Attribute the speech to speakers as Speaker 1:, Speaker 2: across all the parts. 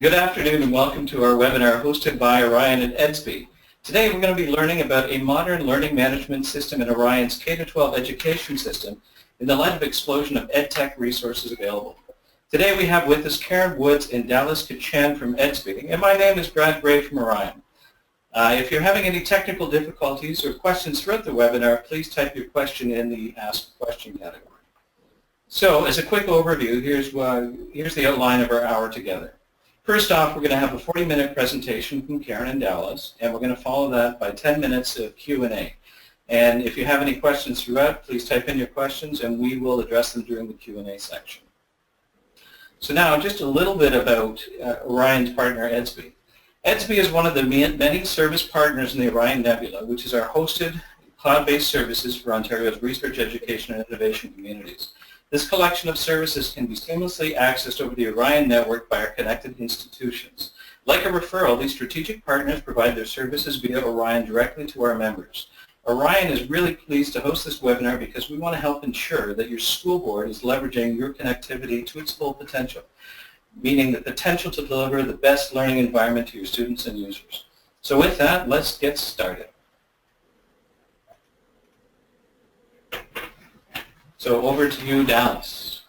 Speaker 1: Good afternoon and welcome to our webinar hosted by Orion and Edsby. Today we're going to be learning about a modern learning management system in Orion's K-12 education system in the light of explosion of EdTech resources available. Today we have with us Karen Woods and Dallas Kachan from Edsby, and my name is Brad Gray from Orion. If you're having any technical difficulties or questions throughout the webinar, please type your question in the Ask Question category. So as a quick overview, here's the outline of our hour together. First off, we're going to have a 40-minute presentation from Karen and Dallas, and we're going to follow that by 10 minutes of Q&A. And if you have any questions throughout, please type in your questions, and we will address them during the Q&A section. So now, just a little bit about Orion's partner, Edsby. Edsby is one of the many service partners in the ORION Nebula, which is our hosted cloud-based services for Ontario's research, education, and innovation communities. This collection of services can be seamlessly accessed over the Orion network by our connected institutions. Like a referral, these strategic partners provide their services via Orion directly to our members. Orion is really pleased to host this webinar because we want to help ensure that your school board is leveraging your connectivity to its full potential, meaning the potential to deliver the best learning environment to your students and users. So with that, let's get started. So over to you, Dallas.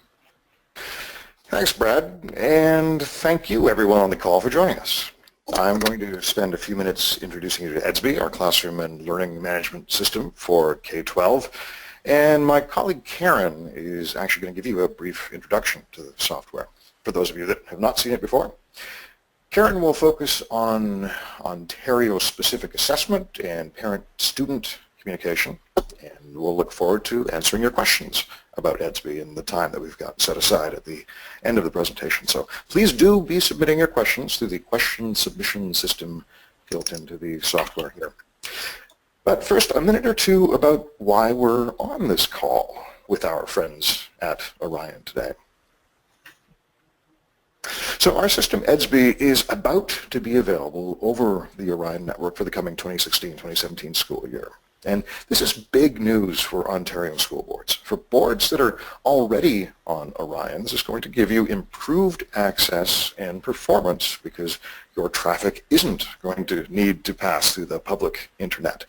Speaker 2: Thanks, Brad, and thank you everyone on the call for joining us. I'm going to spend a few minutes introducing you to Edsby, our classroom and learning management system for K-12, and my colleague Karen is actually going to give you a brief introduction to the software for those of you that have not seen it before. Karen will focus on Ontario-specific assessment and parent-student communication, and we'll look forward to answering your questions about Edsby in the time that we've got set aside at the end of the presentation. So please do be submitting your questions through the question submission system built into the software here. But first, a minute or two about why we're on this call with our friends at Orion today. So our system, Edsby, is about to be available over the Orion network for the coming 2016-2017 school year. And this is big news for Ontario school boards. For boards that are already on Orion, this is going to give you improved access and performance because your traffic isn't going to need to pass through the public internet.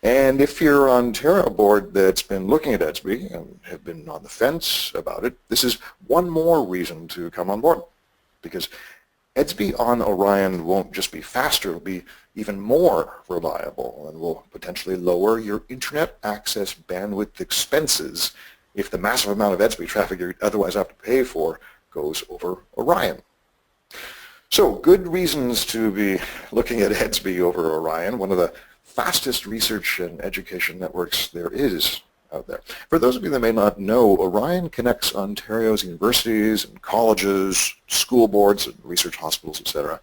Speaker 2: And if you're an Ontario board that's been looking at Edsby and have been on the fence about it, this is one more reason to come on board, because Edsby on Orion won't just be faster, it'll be even more reliable and will potentially lower your internet access bandwidth expenses if the massive amount of Edsby traffic you otherwise have to pay for goes over Orion. So good reasons to be looking at Edsby over Orion, one of the fastest research and education networks there is out there. For those of you that may not know, Orion connects Ontario's universities and colleges, school boards and research hospitals, etc.,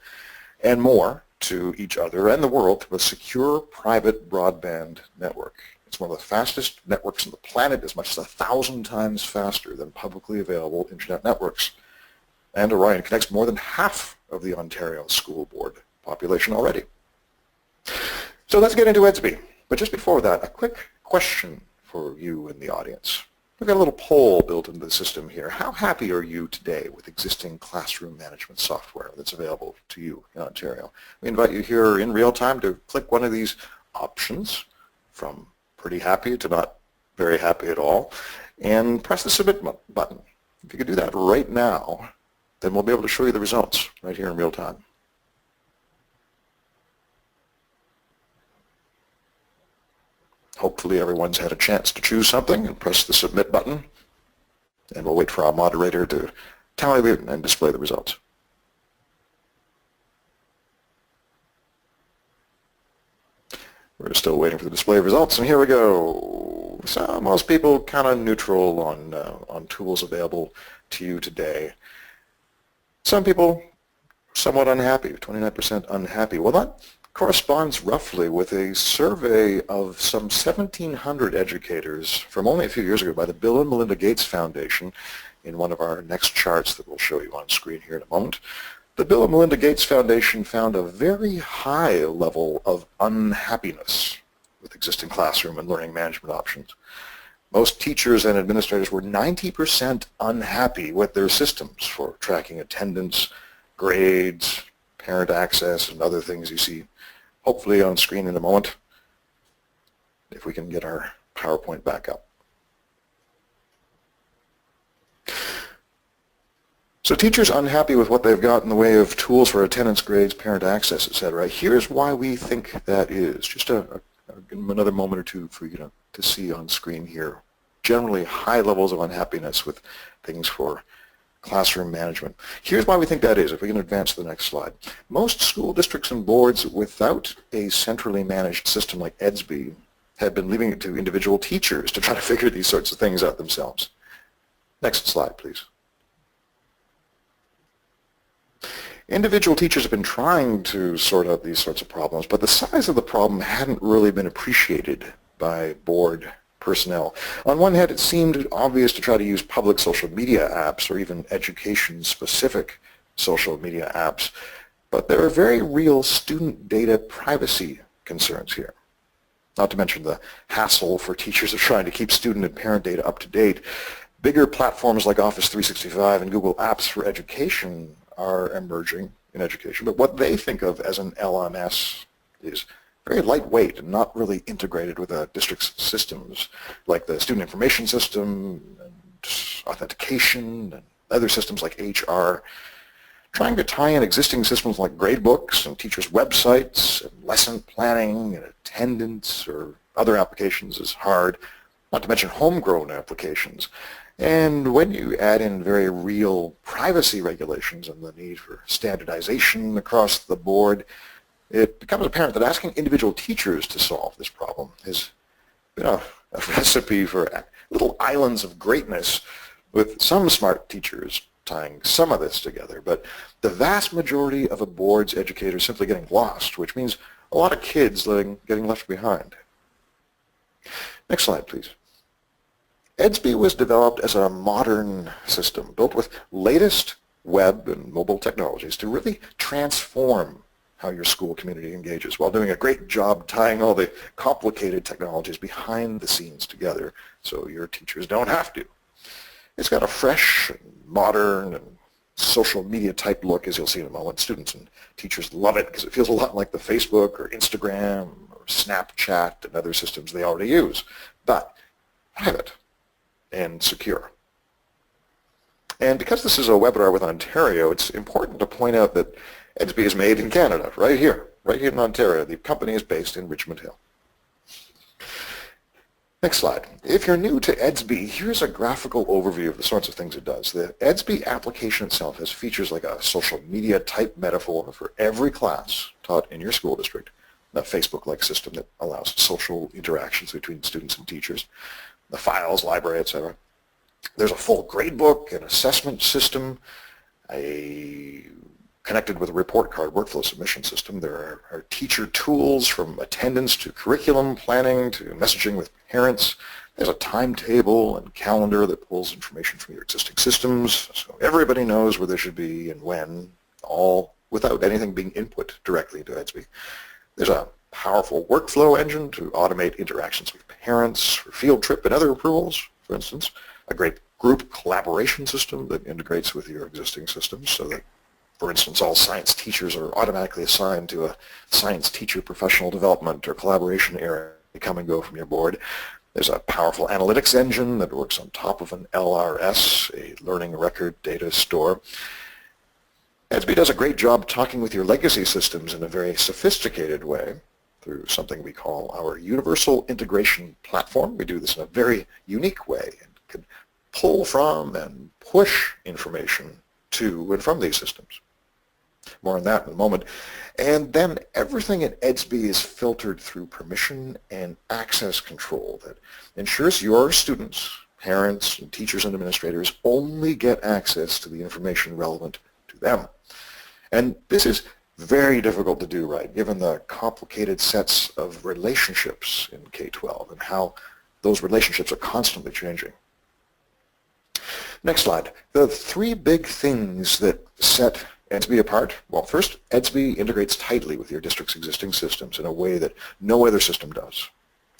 Speaker 2: and more to each other and the world through a secure private broadband network. It's one of the fastest networks on the planet, as much as 1,000 times faster than publicly available internet networks. And Orion connects more than half of the Ontario school board population already. So let's get into Edsby. But just before that, a quick question for you in the audience. We've got a little poll built into the system here. How happy are you today with existing classroom management software that's available to you in Ontario? We invite you here in real time to click one of these options from pretty happy to not very happy at all and press the submit button. If you could do that right now, then we'll be able to show you the results right here in real time. Hopefully everyone's had a chance to choose something and press the submit button, and we'll wait for our moderator to tally and display the results. We're still waiting for the display of results, and here we go. So most people kind of neutral on tools available to you today. Some people somewhat unhappy, 29% unhappy. Well, that corresponds roughly with a survey of some 1,700 educators from only a few years ago by the Bill and Melinda Gates Foundation in one of our next charts that we'll show you on screen here in a moment. The Bill and Melinda Gates Foundation found a very high level of unhappiness with existing classroom and learning management options. Most teachers and administrators were 90% unhappy with their systems for tracking attendance, grades, parent access, and other things you see hopefully on screen in a moment, if we can get our PowerPoint back up. So teachers unhappy with what they've got in the way of tools for attendance, grades, parent access, etc. Here's why we think that is. Just another moment or two for you to see on screen here. Generally high levels of unhappiness with things for classroom management. Here's why we think that is, if we can advance to the next slide. Most school districts and boards without a centrally managed system like Edsby have been leaving it to individual teachers to try to figure these sorts of things out themselves. Next slide, please. Individual teachers have been trying to sort out these sorts of problems, but the size of the problem hadn't really been appreciated by board personnel. On one hand, it seemed obvious to try to use public social media apps or even education-specific social media apps, but there are very real student data privacy concerns here. Not to mention the hassle for teachers of trying to keep student and parent data up to date. Bigger platforms like Office 365 and Google Apps for Education are emerging in education, but what they think of as an LMS is very lightweight and not really integrated with a district's systems, like the student information system and authentication and other systems like HR. Trying to tie in existing systems like gradebooks and teachers' websites and lesson planning and attendance or other applications is hard, not to mention homegrown applications. And when you add in very real privacy regulations and the need for standardization across the board, it becomes apparent that asking individual teachers to solve this problem has been a recipe for little islands of greatness, with some smart teachers tying some of this together, but the vast majority of a board's educators simply getting lost, which means a lot of kids getting left behind. Next slide, please. Edsby was developed as a modern system built with latest web and mobile technologies to really transform how your school community engages, while doing a great job tying all the complicated technologies behind the scenes together so your teachers don't have to. It's got a fresh, and modern, and social media type look, as you'll see in a moment. Students and teachers love it because it feels a lot like the Facebook or Instagram or Snapchat and other systems they already use, but private and secure. And because this is a webinar with Ontario, it's important to point out that Edsby is made in Canada, right here in Ontario. The company is based in Richmond Hill. Next slide. If you're new to Edsby, here's a graphical overview of the sorts of things it does. The Edsby application itself has features like a social media type metaphor for every class taught in your school district, a Facebook-like system that allows social interactions between students and teachers, the files, library, etc. There's a full gradebook, an assessment system, connected with a report card workflow submission system. There are teacher tools from attendance to curriculum planning to messaging with parents. There's a timetable and calendar that pulls information from your existing systems, so everybody knows where they should be and when, all without anything being input directly into Edsby. There's a powerful workflow engine to automate interactions with parents for field trip and other approvals, for instance. A great group collaboration system that integrates with your existing systems so that, for instance, all science teachers are automatically assigned to a science teacher professional development or collaboration area. They come and go from your board. There's a powerful analytics engine that works on top of an LRS, a learning record data store. Edsby does a great job talking with your legacy systems in a very sophisticated way through something we call our Universal Integration Platform. We do this in a very unique way and can pull from and push information to and from these systems. More on that in a moment. And then everything in Edsby is filtered through permission and access control that ensures your students, parents, and teachers and administrators only get access to the information relevant to them. And this is very difficult to do, right, given the complicated sets of relationships in K-12 and how those relationships are constantly changing. Next slide. The three big things that set Edsby apart. Well, first, Edsby integrates tightly with your district's existing systems in a way that no other system does.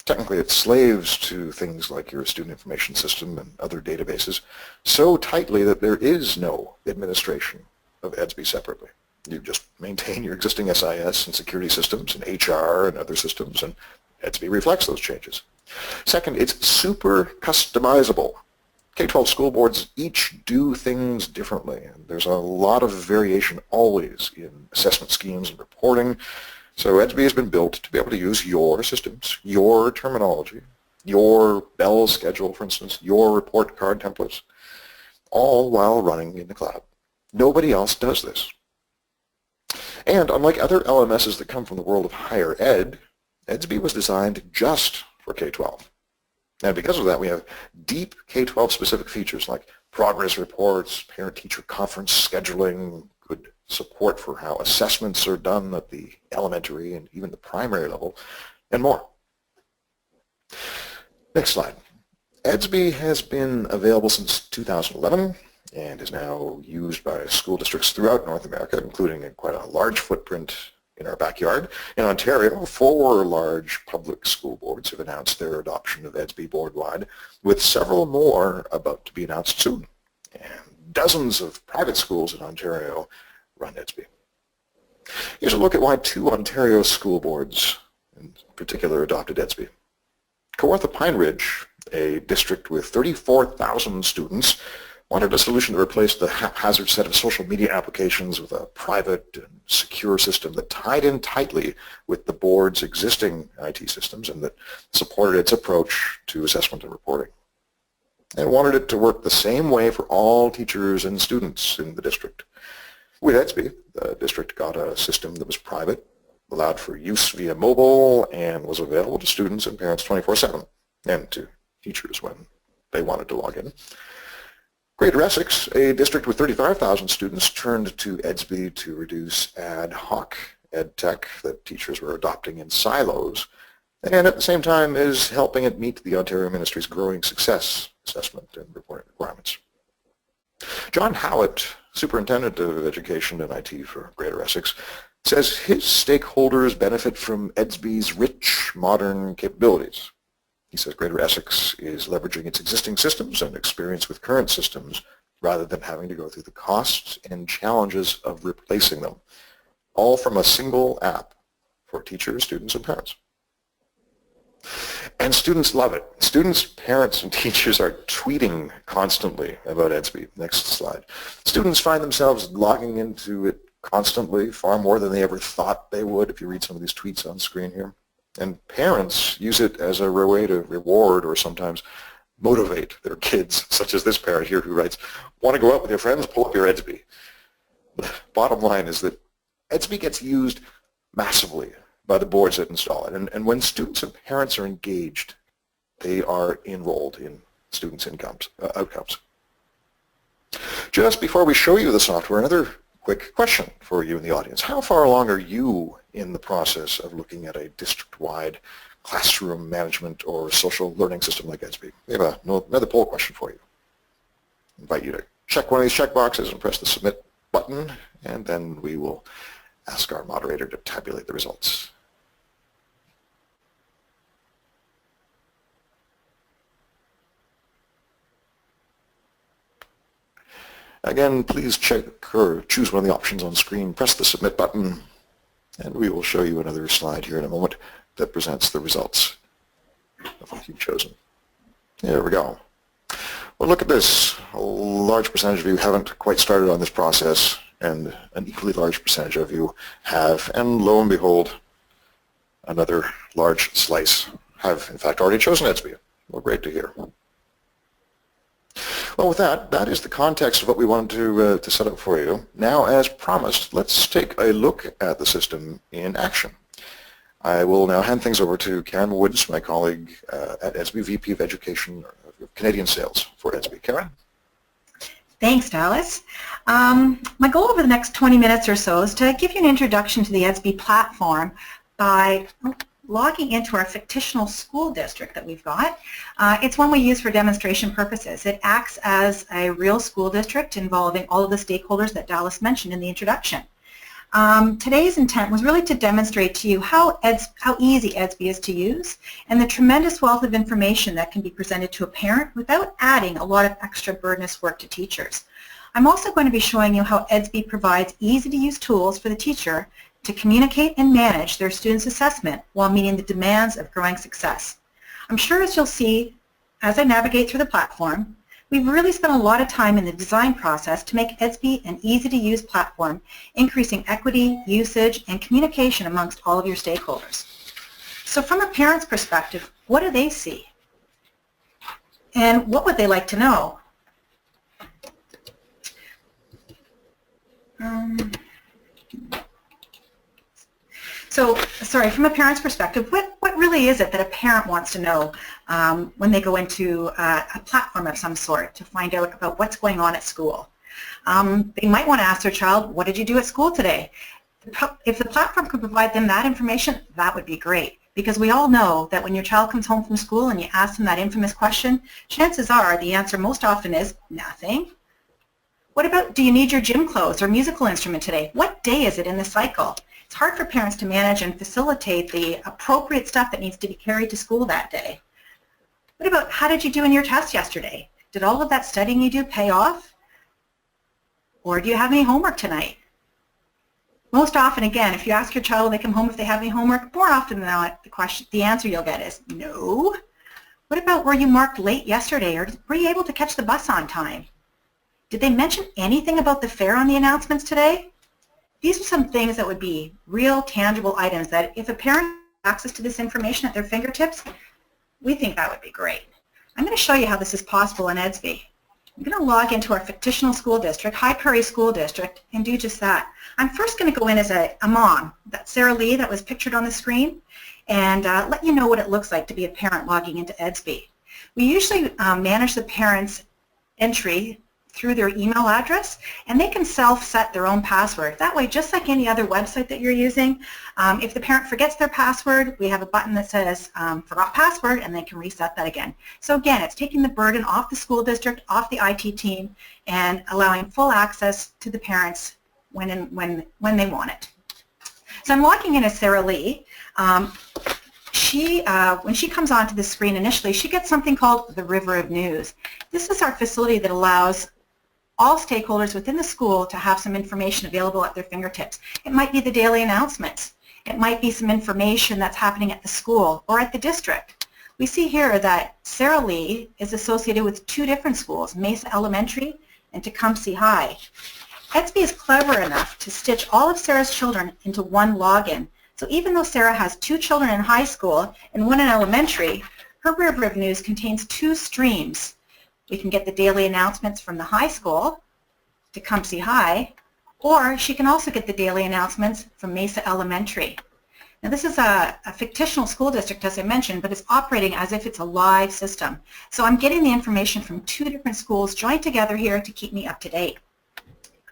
Speaker 2: Technically, it slaves to things like your student information system and other databases so tightly that there is no administration of Edsby separately. You just maintain your existing SIS and security systems and HR and other systems, and Edsby reflects those changes. Second, it's super customizable. K-12 school boards each do things differently, and there's a lot of variation always in assessment schemes and reporting. So Edsby has been built to be able to use your systems, your terminology, your bell schedule, for instance, your report card templates, all while running in the cloud. Nobody else does this. And unlike other LMSs that come from the world of higher ed, Edsby was designed just for K-12. And because of that, we have deep K-12 specific features like progress reports, parent-teacher conference scheduling, good support for how assessments are done at the elementary and even the primary level, and more. Next slide. Edsby has been available since 2011 and is now used by school districts throughout North America, including quite a large footprint in our backyard. In Ontario, 4 large public school boards have announced their adoption of Edsby board-wide, with several more about to be announced soon. And dozens of private schools in Ontario run Edsby. Here's a look at why 2 Ontario school boards in particular adopted Edsby. Kawartha Pine Ridge, a district with 34,000 students, wanted a solution to replace the haphazard set of social media applications with a private and secure system that tied in tightly with the board's existing IT systems and that supported its approach to assessment and reporting. They wanted it to work the same way for all teachers and students in the district. With Edsby, the district got a system that was private, allowed for use via mobile, and was available to students and parents 24/7, and to teachers when they wanted to log in. Greater Essex, a district with 35,000 students, turned to Edsby to reduce ad hoc ed tech that teachers were adopting in silos, and at the same time is helping it meet the Ontario Ministry's growing success assessment and reporting requirements. John Howitt, Superintendent of Education and IT for Greater Essex, says his stakeholders benefit from Edsby's rich, modern capabilities. He says Greater Essex is leveraging its existing systems and experience with current systems rather than having to go through the costs and challenges of replacing them, all from a single app for teachers, students, and parents. And students love it. Students, parents, and teachers are tweeting constantly about Edsby. Next slide. Students find themselves logging into it constantly, far more than they ever thought they would, if you read some of these tweets on screen here. And parents use it as a way to reward or sometimes motivate their kids, such as this parent here who writes, "Want to go out with your friends? Pull up your Edsby." The bottom line is that Edsby gets used massively by the boards that install it. And when students and parents are engaged, they are enrolled in students' outcomes. Just before we show you the software, another quick question for you in the audience. How far along are you in the process of looking at a district-wide classroom management or social learning system like Edsby? We have another poll question for you. I invite you to check one of these checkboxes and press the submit button, and then we will ask our moderator to tabulate the results. Again, please check or choose one of the options on screen, press the submit button, and we will show you another slide here in a moment that presents the results of what you've chosen. There we go. Well, look at this. A large percentage of you haven't quite started on this process, and an equally large percentage of you have, and lo and behold, another large slice have, in fact, already chosen Edsby. Well, great to hear. Well, with that is the context of what we wanted to set up for you. Now, as promised, let's take a look at the system in action. I will now hand things over to Karen Woods, my colleague at Edsby, VP of Education, Canadian Sales for Edsby. Karen?
Speaker 3: Thanks, Dallas. My goal over the next 20 minutes or so is to give you an introduction to the Edsby platform by logging into our fictional school district that we've got. It's one we use for demonstration purposes. It acts as a real school district involving all of the stakeholders that Dallas mentioned in the introduction. Today's intent was really to demonstrate to you how easy Edsby is to use and the tremendous wealth of information that can be presented to a parent without adding a lot of extra burdensome work to teachers. I'm also going to be showing you how Edsby provides easy-to-use tools for the teacher to communicate and manage their students' assessment while meeting the demands of growing success. I'm sure as you'll see as I navigate through the platform, we've really spent a lot of time in the design process to make Edsby an easy-to-use platform, increasing equity, usage, and communication amongst all of your stakeholders. So from a parent's perspective, what do they see? And what would they like to know? From a parent's perspective, what really is it that a parent wants to know when they go into a platform of some sort to find out about what's going on at school? They might want to ask their child, what did you do at school today? If the platform could provide them that information, that would be great. Because we all know that when your child comes home from school and you ask them that infamous question, chances are the answer most often is nothing. What about, do you need your gym clothes or musical instrument today? What day is it in the cycle? It's hard for parents to manage and facilitate the appropriate stuff that needs to be carried to school that day. What about, how did you do in your test yesterday? Did all of that studying you do pay off? Or do you have any homework tonight? Most often, again, if you ask your child when they come home if they have any homework, more often than not, the answer you'll get is no. What about, were you marked late yesterday, or were you able to catch the bus on time? Did they mention anything about the fare on the announcements today? These are some things that would be real, tangible items that if a parent has access to this information at their fingertips, we think that would be great. I'm going to show you how this is possible in Edsby. I'm going to log into our fictional school district, High Prairie School District, and do just that. I'm first going to go in as a mom, that's Sarah Lee that was pictured on the screen, and let you know what it looks like to be a parent logging into Edsby. We usually manage the parent's entry through their email address, and they can self-set their own password. That way, just like any other website that you're using, if the parent forgets their password, we have a button that says forgot password, and they can reset that again. So again, it's taking the burden off the school district, off the IT team, and allowing full access to the parents when they want it. So I'm logging in as Sarah Lee. When she comes onto the screen initially, she gets something called the River of News. This is our facility that allows all stakeholders within the school to have some information available at their fingertips. It might be the daily announcements. It might be some information that's happening at the school or at the district. We see here that Sarah Lee is associated with two different schools, Mesa Elementary and Tecumseh High. Edsby is clever enough to stitch all of Sarah's children into one login. So even though Sarah has two children in high school and one in elementary, her River of News contains two streams. We can get the daily announcements from the high school, Tecumseh High, or she can also get the daily announcements from Mesa Elementary. Now this is a fictional school district, as I mentioned, but it's operating as if it's a live system. So I'm getting the information from two different schools joined together here to keep me up to date.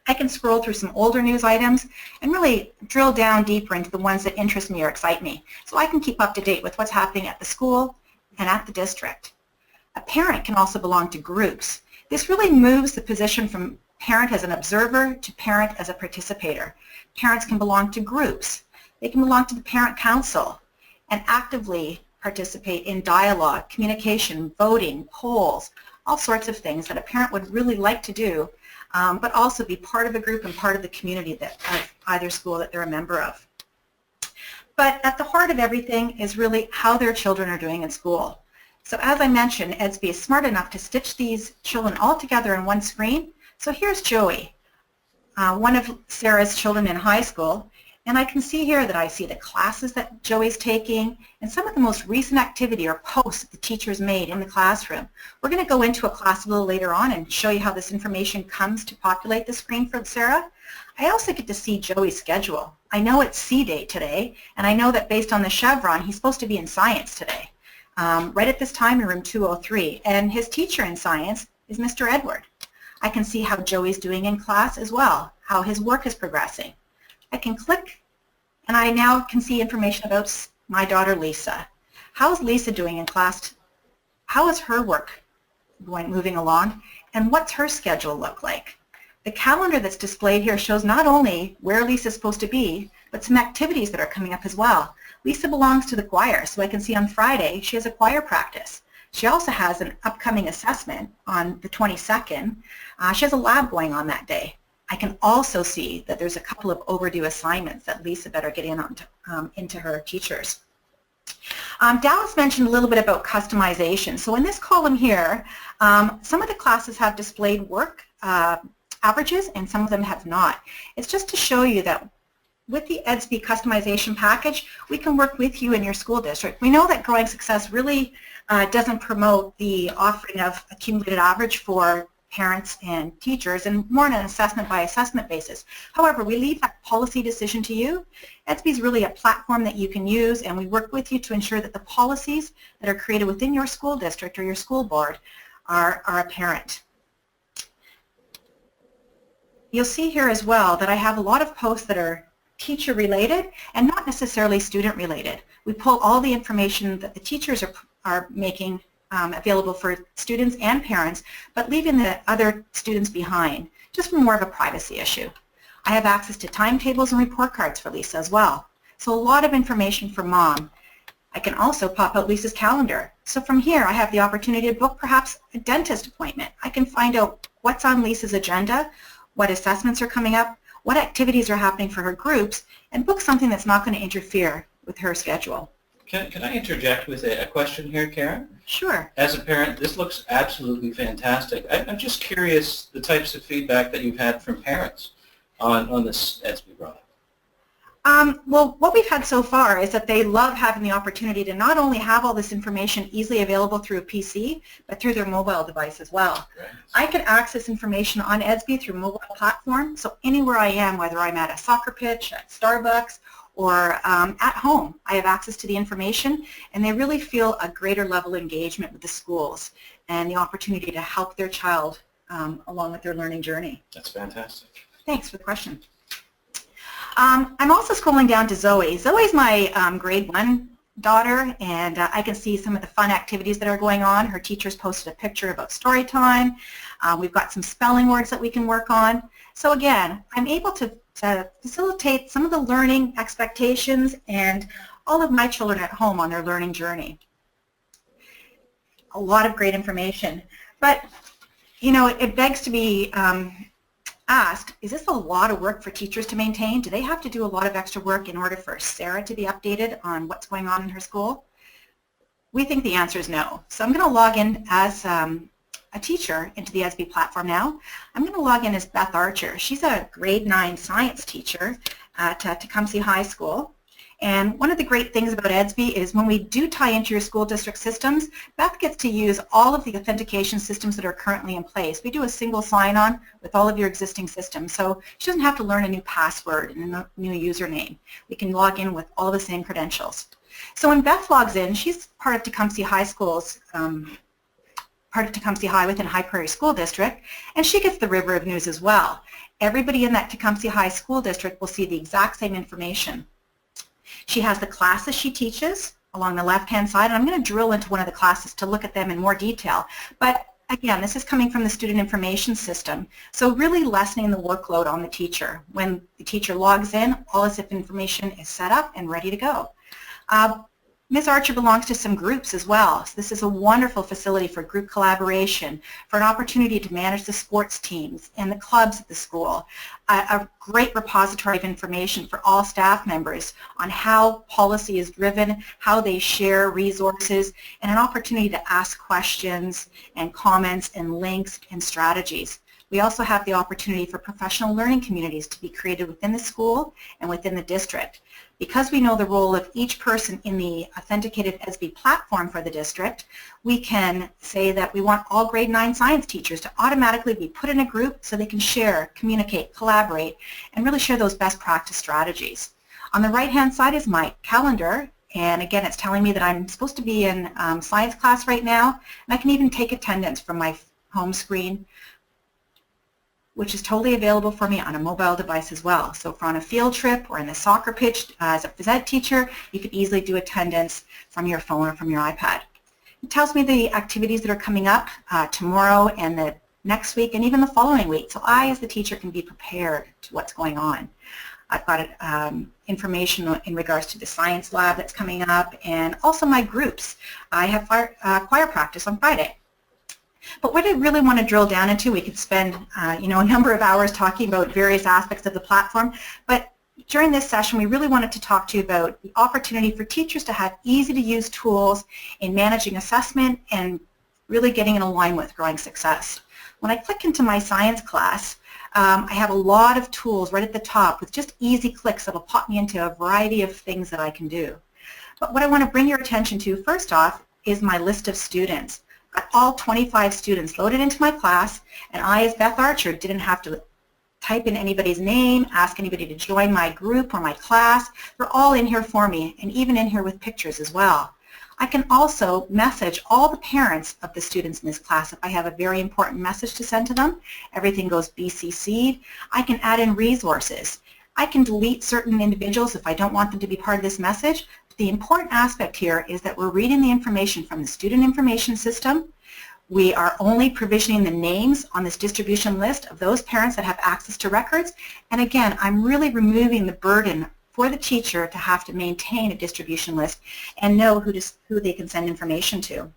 Speaker 3: I can scroll through some older news items and really drill down deeper into the ones that interest me or excite me, so I can keep up to date with what's happening at the school and at the district. A parent can also belong to groups. This really moves the position from parent as an observer to parent as a participator. Parents can belong to groups. They can belong to the parent council and actively participate in dialogue, communication, voting, polls, all sorts of things that a parent would really like to do, but also be part of a group and part of the community of either school that they're a member of. But at the heart of everything is really how their children are doing in school. So as I mentioned, Edsby is smart enough to stitch these children all together in one screen. So here's Joey, one of Sarah's children in high school, and I can see here that I see the classes that Joey's taking and some of the most recent activity or posts that the teachers made in the classroom. We're going to go into a class a little later on and show you how this information comes to populate the screen for Sarah. I also get to see Joey's schedule. I know it's C Day today, and I know that based on the chevron, he's supposed to be in science today. Right at this time in room 203, and his teacher in science is Mr. Edward. I can see how Joey's doing in class as well, how his work is progressing. I can click, and I now can see information about my daughter Lisa. How is Lisa doing in class? How is her work moving along, and what's her schedule look like? The calendar that's displayed here shows not only where Lisa's supposed to be, but some activities that are coming up as well. Lisa belongs to the choir, so I can see on Friday she has a choir practice. She also has an upcoming assessment on the 22nd. She has a lab going on that day. I can also see that there's a couple of overdue assignments that Lisa better get in on into her teachers. Dallas mentioned a little bit about customization. So in this column here, some of the classes have displayed work averages and some of them have not. It's just to show you that with the Edsby customization package, we can work with you in your school district. We know that Growing Success really doesn't promote the offering of accumulated average for parents and teachers, and more on an assessment by assessment basis. However, we leave that policy decision to you. Edsby is really a platform that you can use, and we work with you to ensure that the policies that are created within your school district or your school board are apparent. You'll see here as well that I have a lot of posts that are teacher related and not necessarily student related. We pull all the information that the teachers are making available for students and parents, but leaving the other students behind, just for more of a privacy issue. I have access to timetables and report cards for Lisa as well. So a lot of information for mom. I can also pop out Lisa's calendar. So from here I have the opportunity to book perhaps a dentist appointment. I can find out what's on Lisa's agenda, what assessments are coming up, what activities are happening for her groups, and book something that's not going to interfere with her schedule.
Speaker 1: Can I interject with a question here, Karen?
Speaker 3: Sure.
Speaker 1: As a parent, this looks absolutely fantastic. I'm just curious the types of feedback that you've had from parents on this Edsby product.
Speaker 3: Well, what we've had so far is that they love having the opportunity to not only have all this information easily available through a PC, but through their mobile device as well.
Speaker 1: Right.
Speaker 3: I can access information on Edsby through mobile platform, so anywhere I am, whether I'm at a soccer pitch, at Starbucks, or at home, I have access to the information, and they really feel a greater level of engagement with the schools and the opportunity to help their child along with their learning journey.
Speaker 1: That's fantastic.
Speaker 3: Thanks for the question. I'm also scrolling down to Zoe. Zoe's my grade 1 daughter, and I can see some of the fun activities that are going on. Her teachers posted a picture about story time. We've got some spelling words that we can work on. So again, I'm able to facilitate some of the learning expectations and all of my children at home on their learning journey. A lot of great information. But, you know, it begs to be asked, is this a lot of work for teachers to maintain? Do they have to do a lot of extra work in order for Sarah to be updated on what's going on in her school? We think the answer is no. So I'm going to log in as a teacher into the Edsby platform now. I'm going to log in as Beth Archer. She's a grade 9 science teacher at Tecumseh High School. And one of the great things about Edsby is when we do tie into your school district systems, Beth gets to use all of the authentication systems that are currently in place. We do a single sign-on with all of your existing systems, so she doesn't have to learn a new password and a new username. We can log in with all the same credentials. So when Beth logs in, she's part of Tecumseh High School's part of Tecumseh High within High Prairie School District, and she gets the River of News as well. Everybody in that Tecumseh High School District will see the exact same information. She has the classes she teaches along the left-hand side, and I'm going to drill into one of the classes to look at them in more detail. But again, this is coming from the student information system, so really lessening the workload on the teacher. When the teacher logs in, all this information is set up and ready to go. Ms. Archer belongs to some groups as well. So this is a wonderful facility for group collaboration, for an opportunity to manage the sports teams and the clubs at the school. A great repository of information for all staff members on how policy is driven, how they share resources, and an opportunity to ask questions and comments and links and strategies. We also have the opportunity for professional learning communities to be created within the school and within the district. Because we know the role of each person in the authenticated Edsby platform for the district, we can say that we want all grade 9 science teachers to automatically be put in a group so they can share, communicate, collaborate, and really share those best practice strategies. On the right-hand side is my calendar, and again, it's telling me that I'm supposed to be in science class right now, and I can even take attendance from my home screen, which is totally available for me on a mobile device as well. So if we're on a field trip or in the soccer pitch as a phys ed teacher, you could easily do attendance from your phone or from your iPad. It tells me the activities that are coming up tomorrow and the next week, and even the following week, so I as the teacher can be prepared to what's going on. I've got information in regards to the science lab that's coming up, and also my groups. I have choir practice on Friday. But what I really want to drill down into, we could spend a number of hours talking about various aspects of the platform, but during this session we really wanted to talk to you about the opportunity for teachers to have easy-to-use tools in managing assessment and really getting in alignment with growing success. When I click into my science class, I have a lot of tools right at the top with just easy clicks that will pop me into a variety of things that I can do. But what I want to bring your attention to first off is my list of students. Got all 25 students loaded into my class, and I as Beth Archer didn't have to type in anybody's name, ask anybody to join my group or my class. They're all in here for me, and even in here with pictures as well. I can also message all the parents of the students in this class if I have a very important message to send to them. Everything goes BCC'd. I can add in resources. I can delete certain individuals if I don't want them to be part of this message. The important aspect here is that we're reading the information from the student information system. We are only provisioning the names on this distribution list of those parents that have access to records. And again, I'm really removing the burden for the teacher to have to maintain a distribution list and know who they can send information to.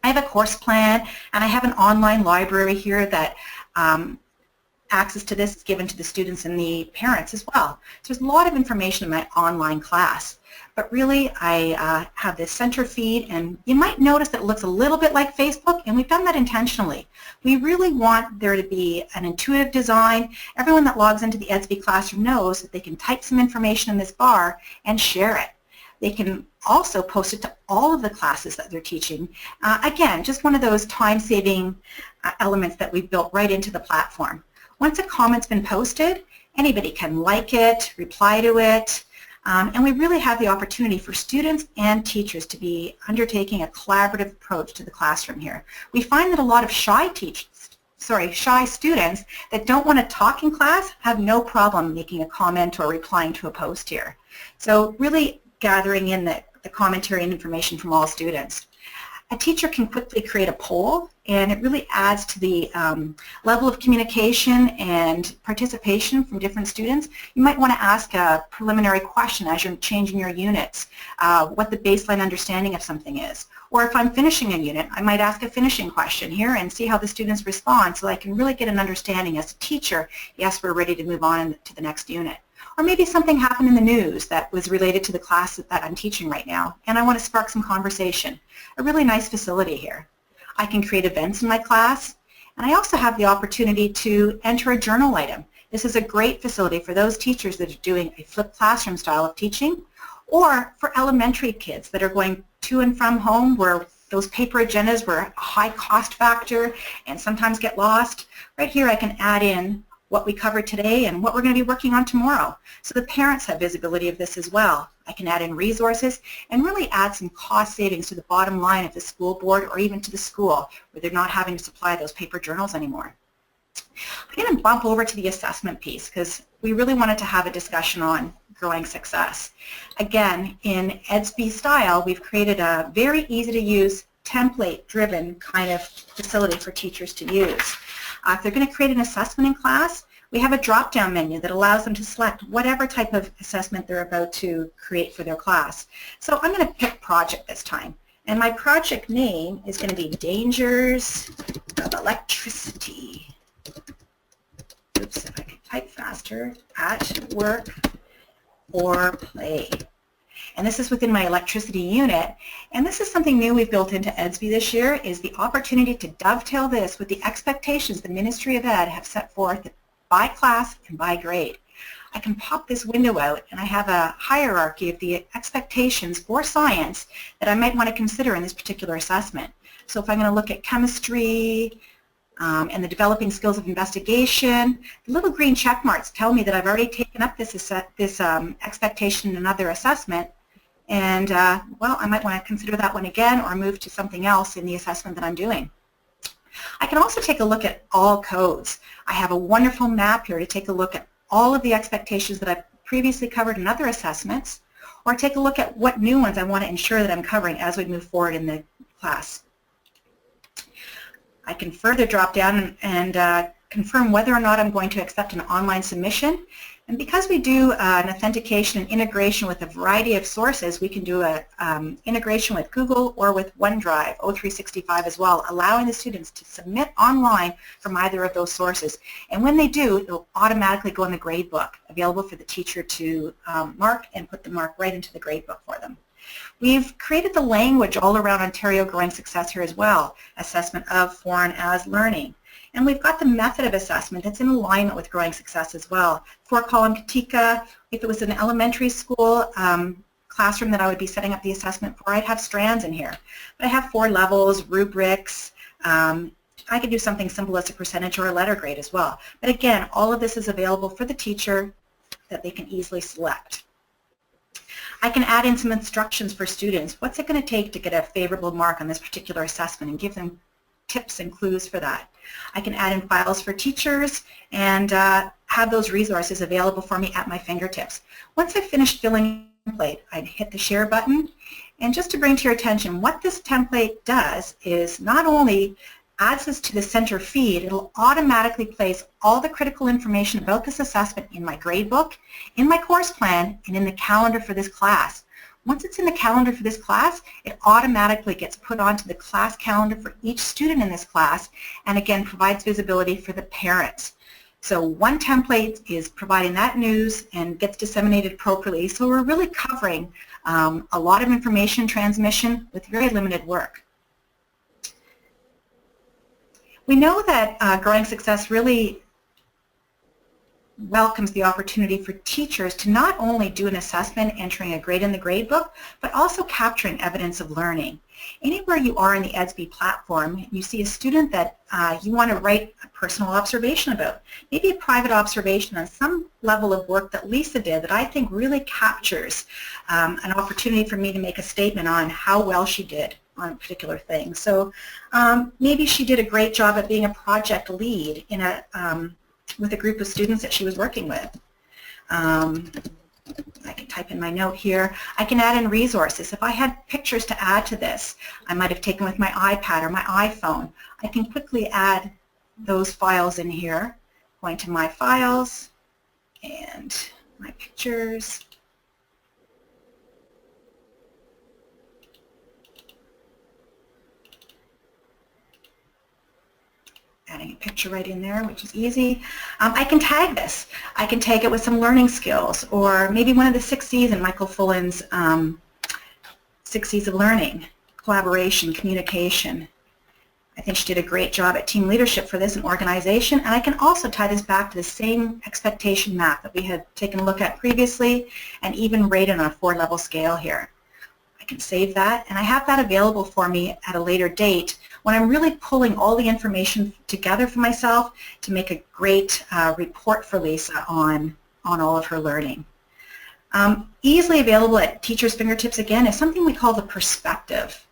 Speaker 3: I have a course plan, and I have an online library here that access to this is given to the students and the parents as well. So there's a lot of information in my online class. But really, I have this center feed, and you might notice that it looks a little bit like Facebook, and we've done that intentionally. We really want there to be an intuitive design. Everyone that logs into the Edsby classroom knows that they can type some information in this bar and share it. They can also post it to all of the classes that they're teaching. Again, just one of those time-saving elements that we've built right into the platform. Once a comment's been posted, anybody can like it, reply to it, and we really have the opportunity for students and teachers to be undertaking a collaborative approach to the classroom here. We find that a lot of shy students that don't want to talk in class have no problem making a comment or replying to a post here. So really gathering in the commentary and information from all students. A teacher can quickly create a poll, and it really adds to the level of communication and participation from different students. You might want to ask a preliminary question as you're changing your units, what the baseline understanding of something is. Or if I'm finishing a unit, I might ask a finishing question here and see how the students respond so I can really get an understanding as a teacher, yes, we're ready to move on to the next unit. Or maybe something happened in the news that was related to the class that I'm teaching right now, and I want to spark some conversation. A really nice facility here. I can create events in my class, and I also have the opportunity to enter a journal item. This is a great facility for those teachers that are doing a flipped classroom style of teaching, or for elementary kids that are going to and from home where those paper agendas were a high cost factor and sometimes get lost. Right here I can add in what we covered today and what we're going to be working on tomorrow. So the parents have visibility of this as well. I can add in resources and really add some cost savings to the bottom line of the school board or even to the school where they're not having to supply those paper journals anymore. I'm going to bump over to the assessment piece because we really wanted to have a discussion on growing success. Again, in Edsby style, we've created a very easy to use template-driven kind of facility for teachers to use. If they're going to create an assessment in class, we have a drop-down menu that allows them to select whatever type of assessment they're about to create for their class. So I'm going to pick project this time. And my project name is going to be Dangers of Electricity. Oops, if I can type faster. At work or play. And this is within my electricity unit. And this is something new we've built into Edsby this year, is the opportunity to dovetail this with the expectations the Ministry of Ed have set forth by class and by grade. I can pop this window out and I have a hierarchy of the expectations for science that I might want to consider in this particular assessment. So if I'm going to look at chemistry and the developing skills of investigation, the little green check marks tell me that I've already taken up this expectation in another assessment. And, well, I might want to consider that one again or move to something else in the assessment that I'm doing. I can also take a look at all codes. I have a wonderful map here to take a look at all of the expectations that I've previously covered in other assessments, or take a look at what new ones I want to ensure that I'm covering as we move forward in the class. I can further drop down and confirm whether or not I'm going to accept an online submission. And because we do an authentication and integration with a variety of sources, we can do an integration with Google or with OneDrive, O365 as well, allowing the students to submit online from either of those sources. And when they do, it will automatically go in the gradebook, available for the teacher to mark and put the mark right into the gradebook for them. We've created the language all around Ontario Growing Success here as well, assessment of foreign as learning. And we've got the method of assessment that's in alignment with Growing Success as well. 4-column Katika, if it was an elementary school classroom that I would be setting up the assessment for, I'd have strands in here. But I have 4 levels, rubrics. I could do something simple as a percentage or a letter grade as well. But again, all of this is available for the teacher that they can easily select. I can add in some instructions for students. What's it going to take to get a favorable mark on this particular assessment, and give them tips and clues for that. I can add in files for teachers and have those resources available for me at my fingertips. Once I've finished filling the template, I'd hit the share button. And just to bring to your attention, what this template does is not only adds this to the center feed, it'll automatically place all the critical information about this assessment in my gradebook, in my course plan, and in the calendar for this class. Once it's in the calendar for this class, it automatically gets put onto the class calendar for each student in this class, and again provides visibility for the parents. So one template is providing that news and gets disseminated appropriately, so we're really covering a lot of information transmission with very limited work. We know that Growing Success really welcomes the opportunity for teachers to not only do an assessment, entering a grade in the gradebook, but also capturing evidence of learning. Anywhere you are in the Edsby platform, you see a student that you want to write a personal observation about, maybe a private observation on some level of work that Lisa did that I think really captures an opportunity for me to make a statement on how well she did on a particular thing. So maybe she did a great job at being a project lead in a with a group of students that she was working with. I can type in my note here. I can add in resources. If I had pictures to add to this, I might have taken with my iPad or my iPhone. I can quickly add those files in here, going to my files and my pictures. Adding a picture right in there, which is easy. I can tag this. I can tag it with some learning skills, or maybe one of the 6 C's in Michael Fullen's 6 C's of learning: collaboration, communication. I think she did a great job at team leadership for this and organization, and I can also tie this back to the same expectation map that we had taken a look at previously and even rate it on a 4-level scale here. I can save that, and I have that available for me at a later date when I'm really pulling all the information together for myself to make a great report for Lisa on all of her learning. Easily available at teachers' fingertips again is something we call the perspective.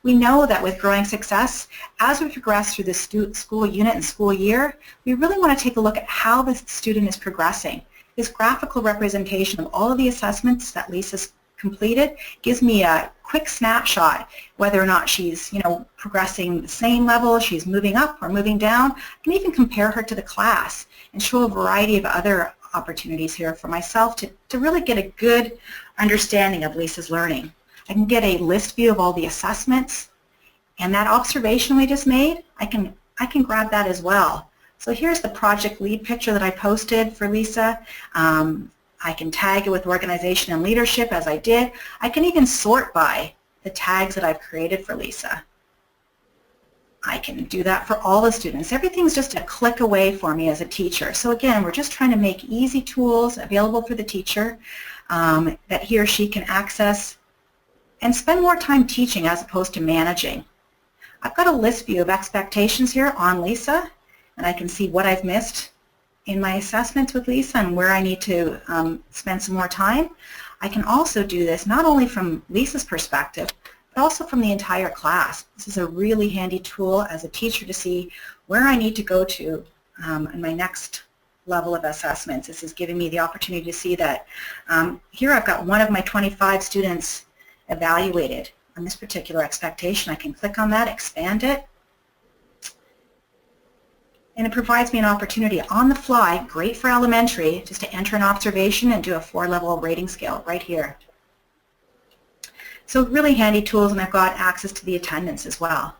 Speaker 3: We know that with Growing Success, as we progress through the school unit and school year, we really want to take a look at how the student is progressing. This graphical representation of all of the assessments that Lisa's completed gives me a quick snapshot whether or not she's, progressing the same level, she's moving up or moving down. I can even compare her to the class and show a variety of other opportunities here for myself to really get a good understanding of Lisa's learning. I can get a list view of all the assessments, and that observation we just made, I can grab that as well. So here's the project lead picture that I posted for Lisa. I can tag it with organization and leadership as I did. I can even sort by the tags that I've created for Lisa. I can do that for all the students. Everything's just a click away for me as a teacher. So again, we're just trying to make easy tools available for the teacher that he or she can access and spend more time teaching as opposed to managing. I've got a list view of expectations here on Lisa, and I can see what I've missed in my assessments with Lisa and where I need to spend some more time. I can also do this not only from Lisa's perspective, but also from the entire class. This is a really handy tool as a teacher to see where I need to go to in my next level of assessments. This is giving me the opportunity to see that here I've got one of my 25 students evaluated on this particular expectation. I can click on that, expand it, And it provides me an opportunity on the fly, great for elementary, just to enter an observation and do a 4-level rating scale right here. So really handy tools, and I've got access to the attendance as well.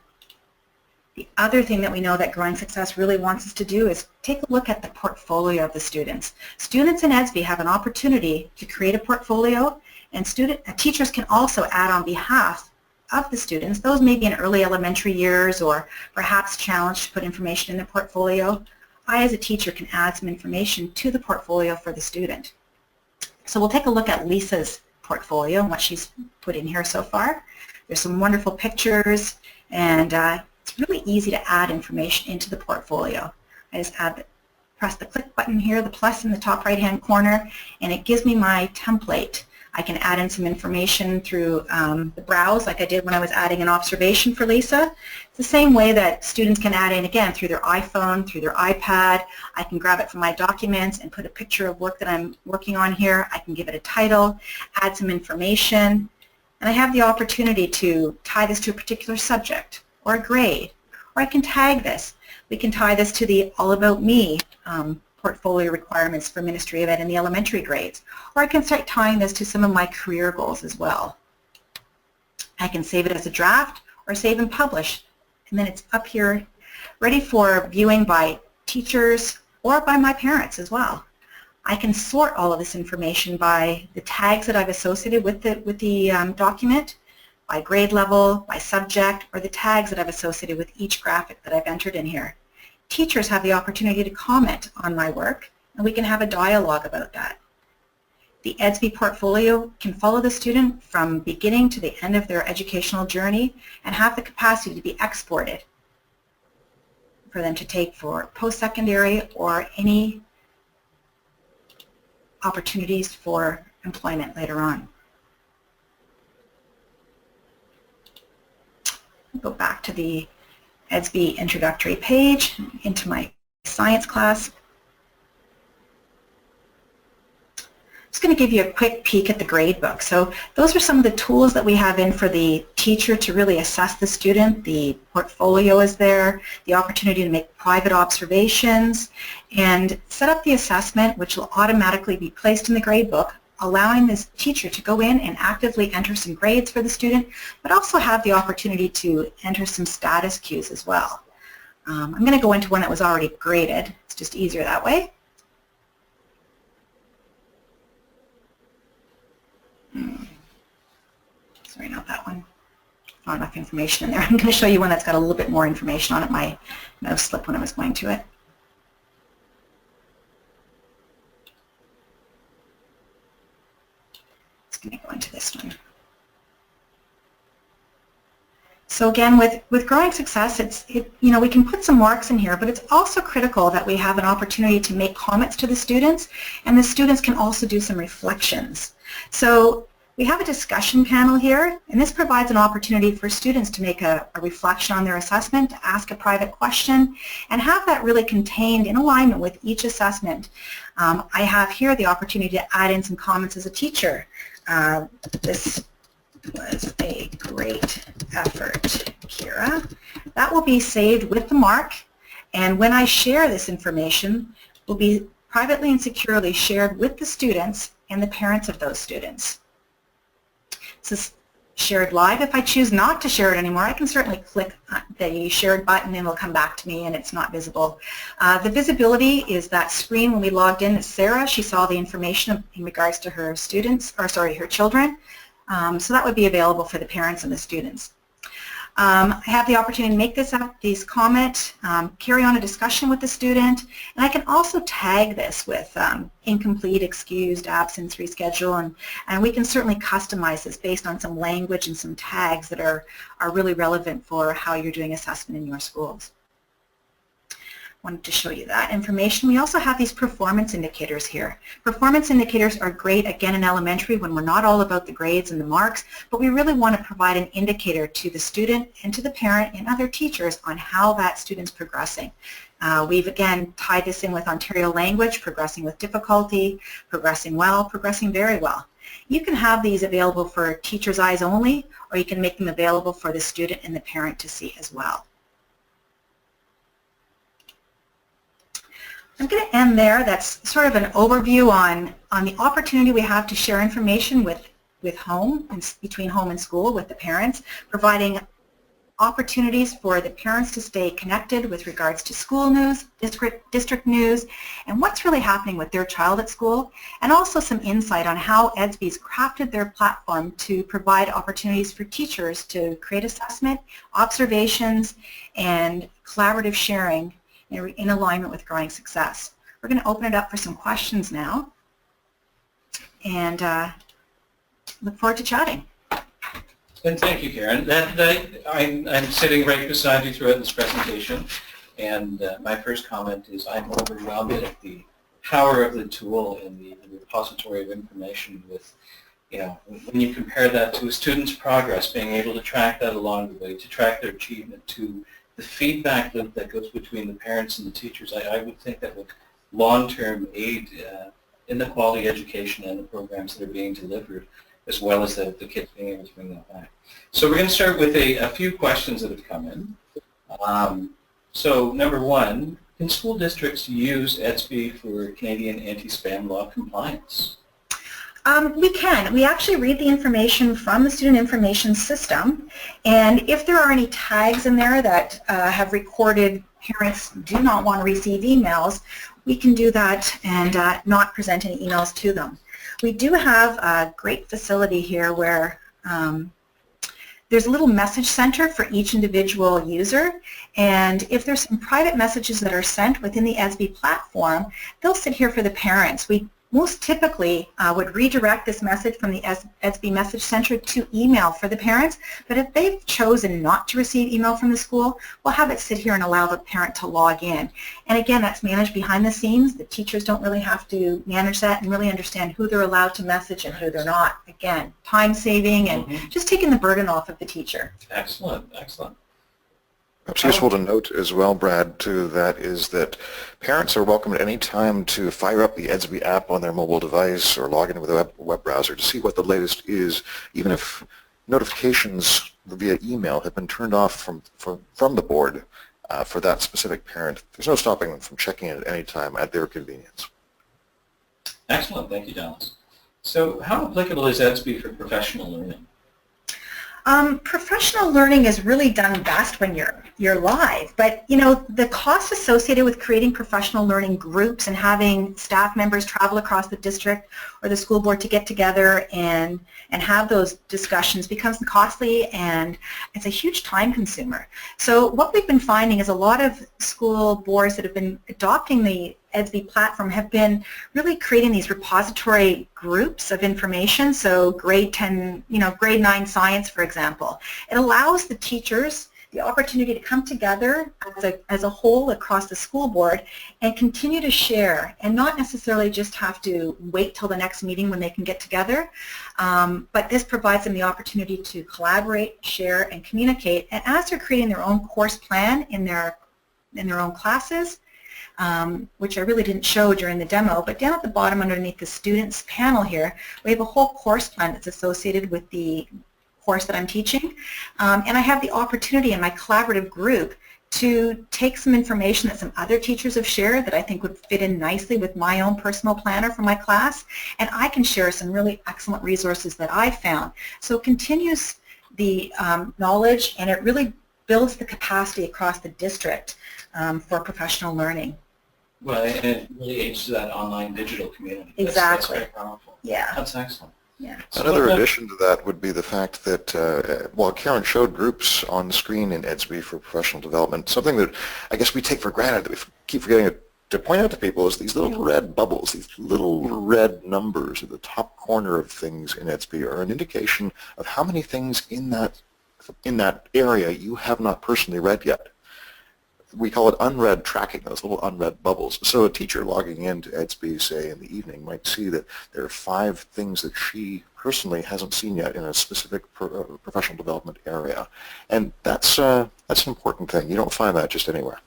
Speaker 3: The other thing that we know that Growing Success really wants us to do is take a look at the portfolio of the students. Students in Edsby have an opportunity to create a portfolio, and teachers can also add on behalf of the students. Those may be in early elementary years or perhaps challenged to put information in their portfolio. I, as a teacher, can add some information to the portfolio for the student. So we'll take a look at Lisa's portfolio and what she's put in here so far. There's some wonderful pictures, and it's really easy to add information into the portfolio. I just press the click button here, the plus in the top right-hand corner, and it gives me my template. I can add in some information through the browse, like I did when I was adding an observation for Lisa. It's the same way that students can add in, again, through their iPhone, through their iPad. I can grab it from my documents and put a picture of work that I'm working on here. I can give it a title, add some information, and I have the opportunity to tie this to a particular subject or a grade, or I can tag this. We can tie this to the All About Me portfolio requirements for Ministry of Ed in the elementary grades, or I can start tying this to some of my career goals as well. I can save it as a draft or save and publish, and then it's up here ready for viewing by teachers or by my parents as well. I can sort all of this information by the tags that I've associated with the document, by grade level, by subject, or the tags that I've associated with each graphic that I've entered in here. Teachers have the opportunity to comment on my work, and we can have a dialogue about that. The Edsby portfolio can follow the student from beginning to the end of their educational journey and have the capacity to be exported for them to take for post-secondary or any opportunities for employment later on. I'll go back to the Edsby introductory page into my science class. I'm just going to give you a quick peek at the grade book. So those are some of the tools that we have in for the teacher to really assess the student. The portfolio is there, the opportunity to make private observations, and set up the assessment, which will automatically be placed in the grade book, allowing this teacher to go in and actively enter some grades for the student, but also have the opportunity to enter some status cues as well. I'm going to go into one that was already graded. It's just easier that way. Sorry, not that one. Not enough information in there. I'm going to show you one that's got a little bit more information on it. My mouse slipped when I was going to it. Going to go into this one. So again, with Growing Success, we can put some marks in here, but it's also critical that we have an opportunity to make comments to the students, and the students can also do some reflections. So we have a discussion panel here, and this provides an opportunity for students to make a reflection on their assessment, to ask a private question, and have that really contained in alignment with each assessment. I have here the opportunity to add in some comments as a teacher. This was a great effort, Kira. That will be saved with the mark, and when I share this information, will be privately and securely shared with the students and the parents of those students. This is shared live. If I choose not to share it anymore, I can certainly click the shared button and it'll come back to me and it's not visible. The visibility is that screen when we logged in. Sarah, she saw the information in regards to her students, or sorry, her children. So that would be available for the parents and the students. I have the opportunity to make these comments, carry on a discussion with the student, and I can also tag this with incomplete, excused, absence, reschedule, and we can certainly customize this based on some language and some tags that are really relevant for how you're doing assessment in your schools. Wanted to show you that information. We also have these performance indicators here. Performance indicators are great, again, in elementary when we're not all about the grades and the marks, but we really want to provide an indicator to the student and to the parent and other teachers on how that student's progressing. We've, again, tied this in with Ontario language, progressing with difficulty, progressing well, progressing very well. You can have these available for teachers' eyes only, or you can make them available for the student and the parent to see as well. I'm going to end there. That's sort of an overview on the opportunity we have to share information with home and between home and school with the parents, providing opportunities for the parents to stay connected with regards to school news, district news, and what's really happening with their child at school, and also some insight on how Edsby's crafted their platform to provide opportunities for teachers to create assessment, observations, and collaborative sharing in alignment with growing success. We're going to open it up for some questions now, and look forward to chatting.
Speaker 1: And thank you, Karen. I'm sitting right beside you throughout this presentation, and my first comment is I'm overwhelmed at the power of the tool and the repository of information with, when you compare that to a student's progress, being able to track that along the way, to track their achievement, to the feedback loop that goes between the parents and the teachers. I would think that would long-term aid in the quality education and the programs that are being delivered, as well as the kids being able to bring that back. So we're going to start with a few questions that have come in. So number one, can school districts use Edsby for Canadian anti-spam law compliance?
Speaker 3: We can. We actually read the information from the student information system, and if there are any tags in there that have recorded parents do not want to receive emails, we can do that and not present any emails to them. We do have a great facility here where there's a little message center for each individual user, and if there's some private messages that are sent within the Edsby platform, they'll sit here for the parents. We most typically would redirect this message from the Edsby Message Center to email for the parents, but if they've chosen not to receive email from the school, we'll have it sit here and allow the parent to log in. And again, that's managed behind the scenes. The teachers don't really have to manage that and really understand who they're allowed to message and who they're not. Again, time saving and just taking the burden off of the teacher.
Speaker 1: Excellent, excellent.
Speaker 2: Perhaps useful to note as well, Brad, too, that is that parents are welcome at any time to fire up the Edsby app on their mobile device or log in with a web browser to see what the latest is, even if notifications via email have been turned off from the board for that specific parent. There's no stopping them from checking it at any time at their convenience.
Speaker 1: Excellent. Thank you, Dallas. So how applicable is Edsby for professional learning?
Speaker 3: Professional learning is really done best when you're live, but the cost associated with creating professional learning groups and having staff members travel across the district or the school board to get together and have those discussions becomes costly, and it's a huge time consumer. So what we've been finding is a lot of school boards that have been adopting the Edsby platform have been really creating these repository groups of information. So grade 10, grade 9 science, for example. It allows the teachers the opportunity to come together as a whole across the school board and continue to share, and not necessarily just have to wait till the next meeting when they can get together. But this provides them the opportunity to collaborate, share, and communicate. And as they're creating their own course plan in their own classes, which I really didn't show during the demo, but down at the bottom underneath the students panel here, we have a whole course plan that's associated with the course that I'm teaching, and I have the opportunity in my collaborative group to take some information that some other teachers have shared that I think would fit in nicely with my own personal planner for my class, and I can share some really excellent resources that I've found. So it continues the knowledge, and it really builds the capacity across the district for professional learning.
Speaker 1: Well, and it really aids to that online digital community.
Speaker 3: Exactly.
Speaker 1: That's very powerful.
Speaker 3: Yeah.
Speaker 1: That's excellent.
Speaker 3: Yeah.
Speaker 2: Another addition to that would be the fact that, while Karen showed groups on the screen in Edsby for professional development, something that I guess we take for granted that we keep forgetting to point out to people is these little red bubbles, these little red numbers at the top corner of things in Edsby are an indication of how many things in that area you have not personally read yet. We call it unread tracking, those little unread bubbles. So a teacher logging into Edsby, say, in the evening might see that there are 5 things that she personally hasn't seen yet in a specific professional development area. And that's an important thing. You don't find that just anywhere.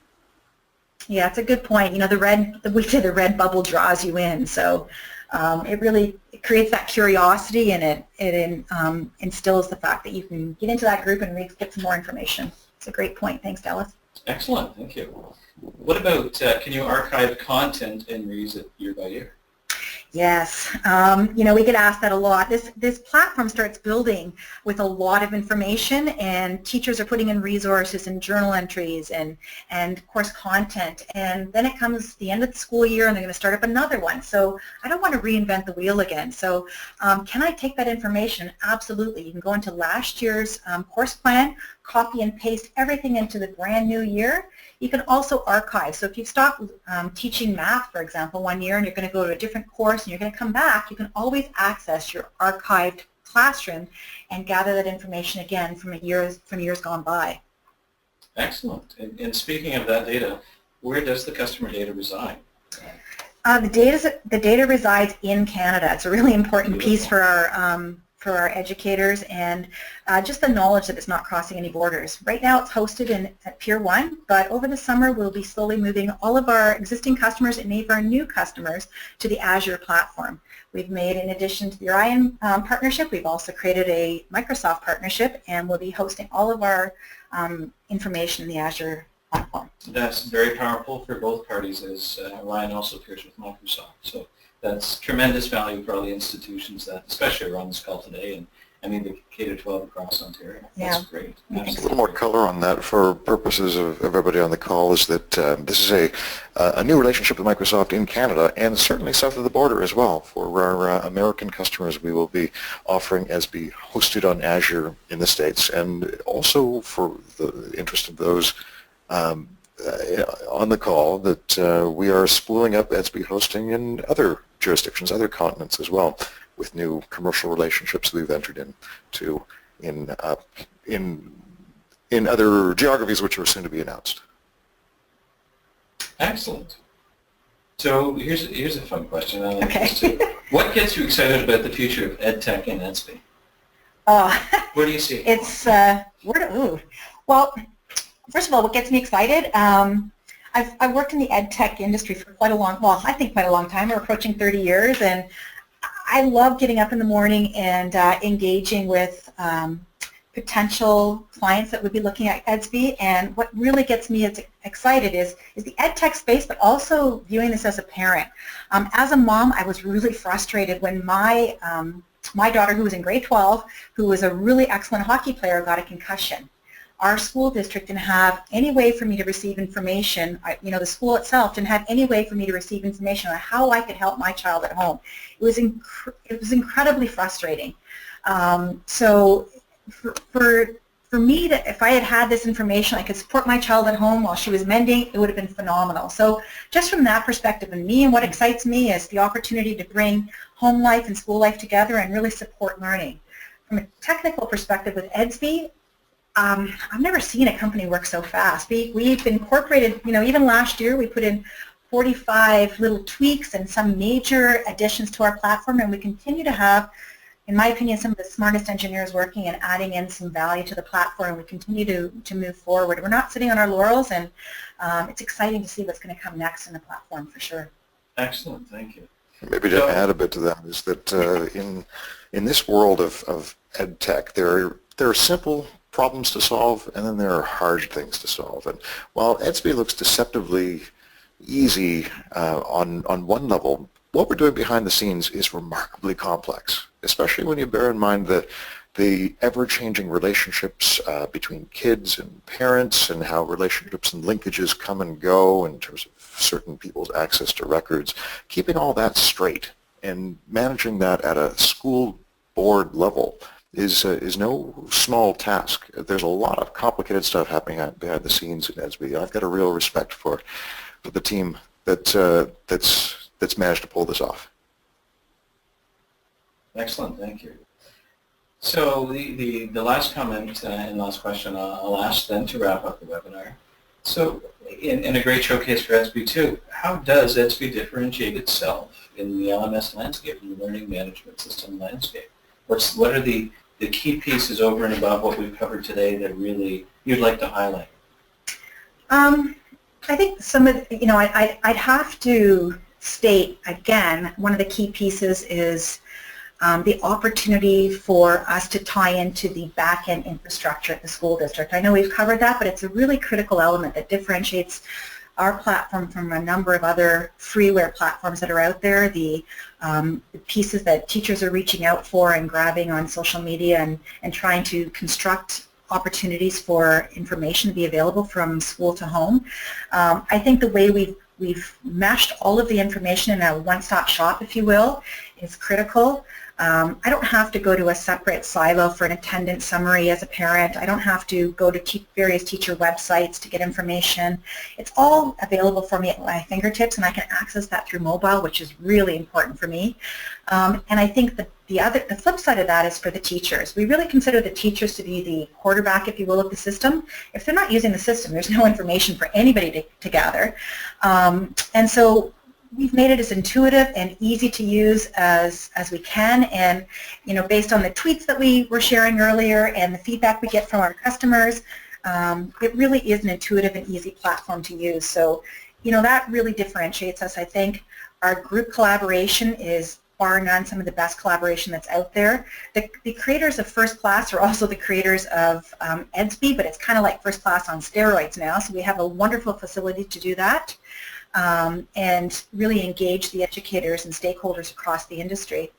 Speaker 3: Yeah, it's a good point. We say the red bubble draws you in. So it creates that curiosity, and it instills the fact that you can get into that group and get some more information. It's a great point. Thanks, Dallas.
Speaker 1: Excellent, thank you. What about, can you archive content and reuse it year by year?
Speaker 3: Yes, we get asked that a lot. This platform starts building with a lot of information, and teachers are putting in resources and journal entries and course content, and then it comes the end of the school year and they're going to start up another one. So I don't want to reinvent the wheel again. So can I take that information? Absolutely. You can go into last year's course plan, copy and paste everything into the brand new year. You can also archive. So if you stop teaching math, for example, one year and you're going to go to a different course and you're going to come back, you can always access your archived classroom and gather that information again from years gone by.
Speaker 1: Excellent. And speaking of that data, where does the customer data reside?
Speaker 3: The data resides in Canada. It's a really important piece for our educators, and just the knowledge that it's not crossing any borders. Right now it's hosted at Pier 1, but over the summer we'll be slowly moving all of our existing customers and many of our new customers to the Azure platform. We've made, in addition to the ORION partnership, we've also created a Microsoft partnership, and we'll be hosting all of our information in the Azure platform.
Speaker 1: That's very powerful for both parties, as ORION also appears with Microsoft. So that's tremendous value for all the institutions that, especially around this call today, and I mean the K-12 across Ontario. That's great.
Speaker 2: A little more color on that for purposes of everybody on the call is that this is a new relationship with Microsoft in Canada and certainly south of the border as well. For our American customers, we will be offering Edsby hosted on Azure in the States, and also for the interest of those on the call that we are spooling up Edsby hosting in other jurisdictions, other continents as well, with new commercial relationships that we've entered into in other geographies which are soon to be announced.
Speaker 1: Excellent. So here's a fun question.
Speaker 3: Okay.
Speaker 1: What gets you excited about the future of EdTech and Edsby? Where do you see it?
Speaker 3: It's well, first of all, what gets me excited? I've worked in the ed tech industry for quite a long time. We're approaching 30 years, and I love getting up in the morning and engaging with potential clients that would be looking at Edsby. And what really gets me excited is the ed tech space, but also viewing this as a parent. As a mom, I was really frustrated when my daughter, who was in grade 12, who was a really excellent hockey player, got a concussion. Our school district didn't have any way for me to receive information. The school itself didn't have any way for me to receive information on how I could help my child at home. It was incredibly frustrating. So for me, if I had this information, I could support my child at home while she was mending, it would have been phenomenal. So just from that perspective, and what excites me is the opportunity to bring home life and school life together and really support learning. From a technical perspective with Edsby, I've never seen a company work so fast. We've incorporated, even last year we put in 45 little tweaks and some major additions to our platform, and we continue to have, in my opinion, some of the smartest engineers working and adding in some value to the platform. We continue to move forward. We're not sitting on our laurels, and it's exciting to see what's going to come next in the platform for sure.
Speaker 1: Excellent, thank you.
Speaker 2: Maybe to add a bit to that is that in this world of ed tech, there are simple problems to solve, and then there are hard things to solve. And while Edsby looks deceptively easy on one level, what we're doing behind the scenes is remarkably complex, especially when you bear in mind the ever-changing relationships between kids and parents, and how relationships and linkages come and go in terms of certain people's access to records. Keeping all that straight and managing that at a school board level is no small task. There's a lot of complicated stuff happening behind the scenes in Edsby. I've got a real respect for the team that's managed to pull this off.
Speaker 1: Excellent, thank you. So the last comment and last question I'll ask then to wrap up the webinar. So in a great showcase for Edsby too, how does Edsby differentiate itself in the LMS landscape, in the learning management system landscape? What are the key pieces over and above what we've covered today that really you'd like to highlight?
Speaker 3: I think some of, I'd have to state again, one of the key pieces is the opportunity for us to tie into the back-end infrastructure at the school district. I know we've covered that, but it's a really critical element that differentiates our platform from a number of other freeware platforms that are out there, the pieces that teachers are reaching out for and grabbing on social media and trying to construct opportunities for information to be available from school to home. I think the way we've meshed all of the information in a one-stop shop, if you will, is critical. I don't have to go to a separate silo for an attendance summary as a parent. I don't have to go to various teacher websites to get information. It's all available for me at my fingertips, and I can access that through mobile, which is really important for me. And I think the flip side of that is for the teachers. We really consider the teachers to be the quarterback, if you will, of the system. If they're not using the system, there's no information for anybody to gather. And so we've made it as intuitive and easy to use as we can, and based on the tweets that we were sharing earlier and the feedback we get from our customers, it really is an intuitive and easy platform to use. So that really differentiates us. I think our group collaboration is bar none some of the best collaboration that's out there. The creators of First Class are also the creators of Edsby, but it's kind of like First Class on steroids now, so we have a wonderful facility to do that. And really engage the educators and stakeholders across the industry.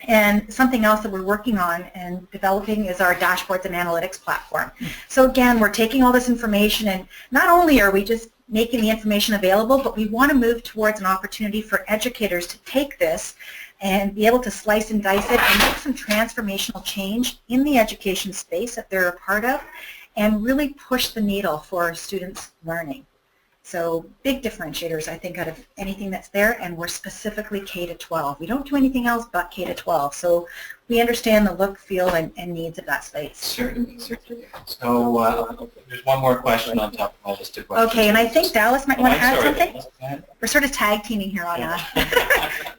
Speaker 3: And something else that we're working on and developing is our dashboards and analytics platform. So again, we're taking all this information, and not only are we just making the information available, but we want to move towards an opportunity for educators to take this and be able to slice and dice it and make some transformational change in the education space that they're a part of, and really push the needle for students' learning. So big differentiators, I think, out of anything that's there, and we're specifically K-12. We don't do anything else but K-12, so we understand the look, feel, and needs of that space.
Speaker 1: Certainly, certainly. So there's one more question on top of all these two questions.
Speaker 3: Okay, and I think Dallas might want to add something.
Speaker 1: Dallas,
Speaker 3: we're sort of tag teaming here on that.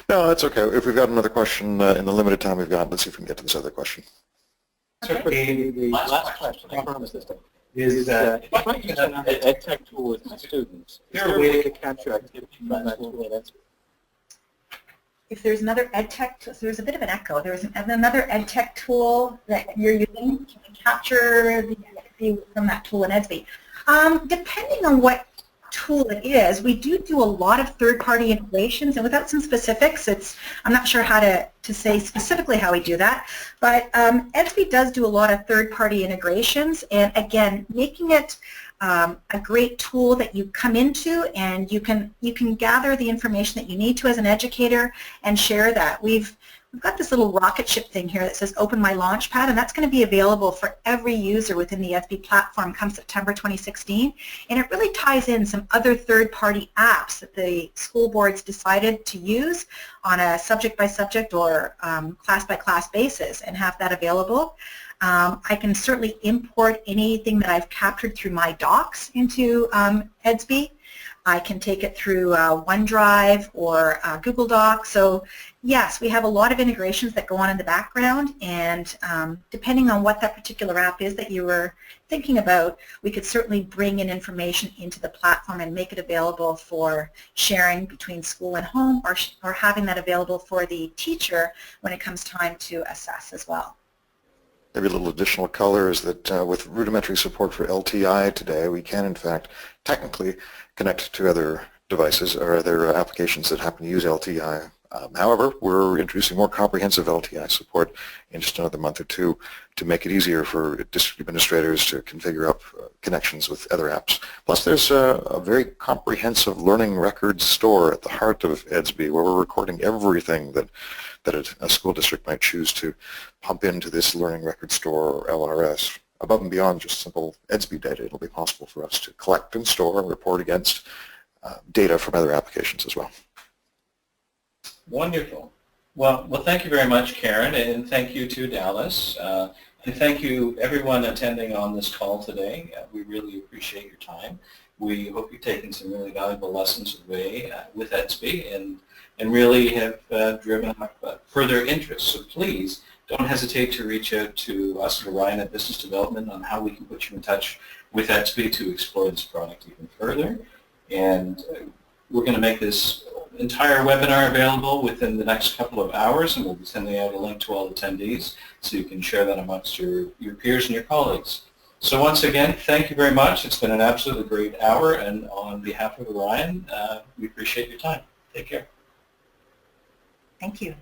Speaker 2: No, that's okay. If we've got another question in the limited time we've got, let's see if we can get to this other question.
Speaker 1: Okay. The last question, I promise this time, is if I use an EdTech tool with my students, is there a way to capture activity from that tool in Edsby?
Speaker 3: If there's another EdTech, so there's a bit of an echo. There's another EdTech tool that you're using to capture the activity from that tool in Edsby. Depending on what tool it is, we do a lot of third-party integrations, and without some specifics, I'm not sure how to say specifically how we do that, but Edsby does do a lot of third-party integrations, and again, making it a great tool that you come into and you can gather the information that you need to as an educator and share that. We've got this little rocket ship thing here that says Open My Launchpad, and that's going to be available for every user within the Edsby platform come September 2016, and it really ties in some other third-party apps that the school boards decided to use on a subject-by-subject or class-by-class basis and have that available. I can certainly import anything that I've captured through my docs into Edsby. I can take it through OneDrive or Google Docs. So yes, we have a lot of integrations that go on in the background, and depending on what that particular app is that you were thinking about, we could certainly bring in information into the platform and make it available for sharing between school and home, or having that available for the teacher when it comes time to assess as well.
Speaker 2: Maybe a little additional color is that with rudimentary support for LTI today, we can in fact technically connect to other devices or other applications that happen to use LTI. However, we're introducing more comprehensive LTI support in just another month or two to make it easier for district administrators to configure up connections with other apps. Plus, there's a very comprehensive learning records store at the heart of Edsby, where we're recording everything that a school district might choose to pump into this learning record store or LRS. Above and beyond just simple Edsby data, it'll be possible for us to collect and store and report against data from other applications as well.
Speaker 1: Wonderful. Well, thank you very much, Karen, and thank you to Dallas. And thank you, everyone attending on this call today. We really appreciate your time. We hope you've taken some really valuable lessons away with Edsby and really have driven up further interest. So please don't hesitate to reach out to us at Orion at Business Development on how we can put you in touch with Edsby to explore this product even further. And we're going to make this entire webinar available within the next couple of hours, and we'll be sending out a link to all attendees so you can share that amongst your peers and your colleagues. So once again, thank you very much. It's been an absolutely great hour, and on behalf of Orion, we appreciate your time. Take care.
Speaker 3: Thank you.